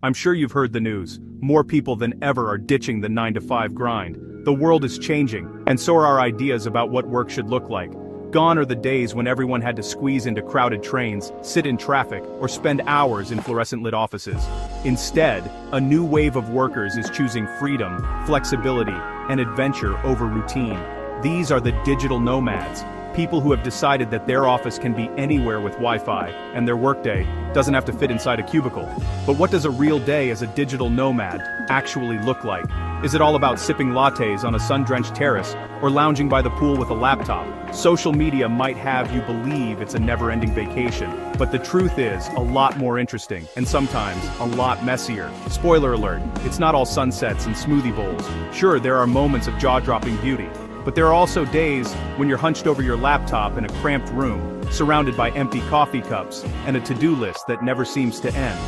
I'm sure you've heard the news. More people than ever are ditching the 9-to-5 grind. The world is changing, and so are our ideas about what work should look like. Gone are the days when everyone had to squeeze into crowded trains, sit in traffic, or spend hours in fluorescent-lit offices. Instead, a new wave of workers is choosing freedom, flexibility, and adventure over routine. These are the digital nomads, people who have decided that their office can be anywhere with Wi-Fi, and their workday doesn't have to fit inside a cubicle. But what does a real day as a digital nomad actually look like? Is it all about sipping lattes on a sun-drenched terrace, or lounging by the pool with a laptop? Social media might have you believe it's a never-ending vacation, but the truth is a lot more interesting, and sometimes a lot messier. Spoiler alert, it's not all sunsets and smoothie bowls. Sure, there are moments of jaw-dropping beauty, but there are also days when you're hunched over your laptop in a cramped room, surrounded by empty coffee cups and a to-do list that never seems to end.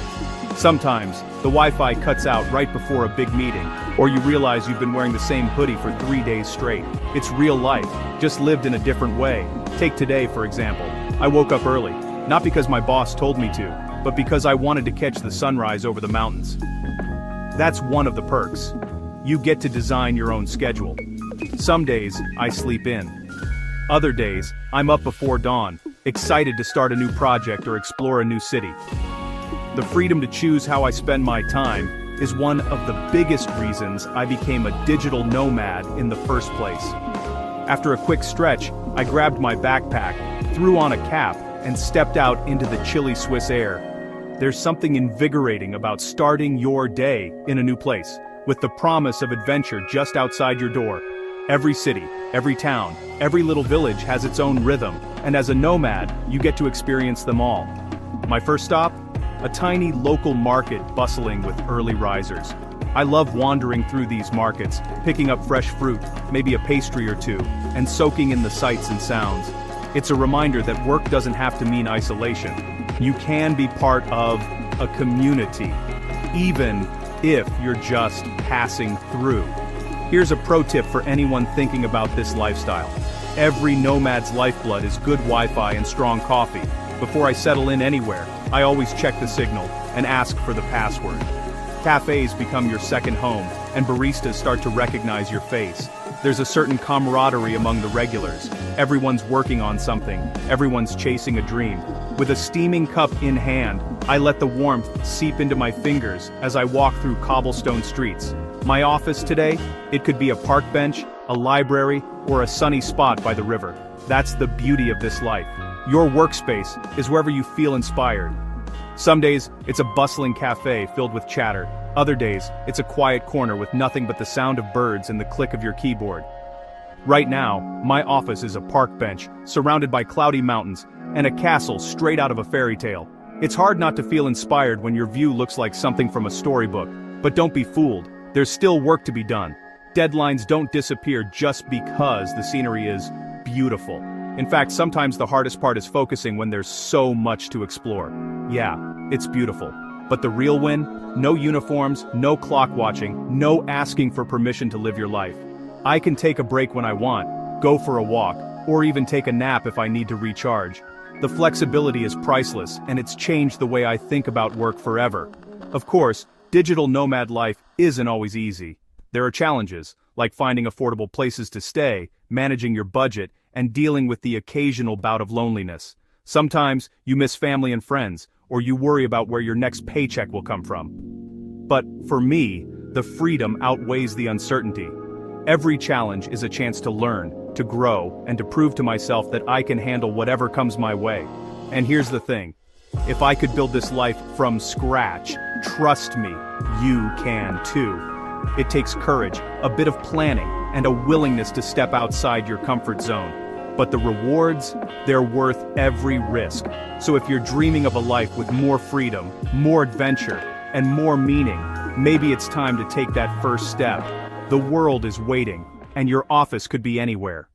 Sometimes, the Wi-Fi cuts out right before a big meeting, or you realize you've been wearing the same hoodie for 3 days straight. It's real life, just lived in a different way. Take today, for example. I woke up early, not because my boss told me to, but because I wanted to catch the sunrise over the mountains. That's one of the perks. You get to design your own schedule. Some days, I sleep in. Other days, I'm up before dawn, excited to start a new project or explore a new city. The freedom to choose how I spend my time is one of the biggest reasons I became a digital nomad in the first place. After a quick stretch, I grabbed my backpack, threw on a cap, and stepped out into the chilly Swiss air. There's something invigorating about starting your day in a new place, with the promise of adventure just outside your door. Every city, every town, every little village has its own rhythm, and as a nomad, you get to experience them all. My first stop? A tiny local market bustling with early risers. I love wandering through these markets, picking up fresh fruit, maybe a pastry or two, and soaking in the sights and sounds. It's a reminder that work doesn't have to mean isolation. You can be part of a community, even if you're just passing through. Here's a pro tip for anyone thinking about this lifestyle. Every nomad's lifeblood is good Wi-Fi and strong coffee. Before I settle in anywhere, I always check the signal and ask for the password. Cafes become your second home, and baristas start to recognize your face. There's a certain camaraderie among the regulars. Everyone's working on something, everyone's chasing a dream. With a steaming cup in hand, I let the warmth seep into my fingers as I walk through cobblestone streets. My office today? It could be a park bench, a library, or a sunny spot by the river. That's the beauty of this life. Your workspace is wherever you feel inspired. Some days, it's a bustling cafe filled with chatter. Other days, it's a quiet corner with nothing but the sound of birds and the click of your keyboard. Right now, my office is a park bench, surrounded by cloudy mountains, and a castle straight out of a fairy tale. It's hard not to feel inspired when your view looks like something from a storybook. But don't be fooled, there's still work to be done. Deadlines don't disappear just because the scenery is beautiful. In fact, sometimes the hardest part is focusing when there's so much to explore. Yeah, it's beautiful. But the real win? No uniforms, no clock watching, no asking for permission to live your life. I can take a break when I want, go for a walk, or even take a nap if I need to recharge. The flexibility is priceless, and it's changed the way I think about work forever. Of course, digital nomad life isn't always easy. There are challenges, like finding affordable places to stay, managing your budget, and dealing with the occasional bout of loneliness. Sometimes, you miss family and friends, or you worry about where your next paycheck will come from. But, for me, the freedom outweighs the uncertainty. Every challenge is a chance to learn, to grow, and to prove to myself that I can handle whatever comes my way. And here's the thing. If I could build this life from scratch, trust me, you can too. It takes courage, a bit of planning, and a willingness to step outside your comfort zone. But the rewards, they're worth every risk. So if you're dreaming of a life with more freedom, more adventure, and more meaning, maybe it's time to take that first step. The world is waiting, and your office could be anywhere.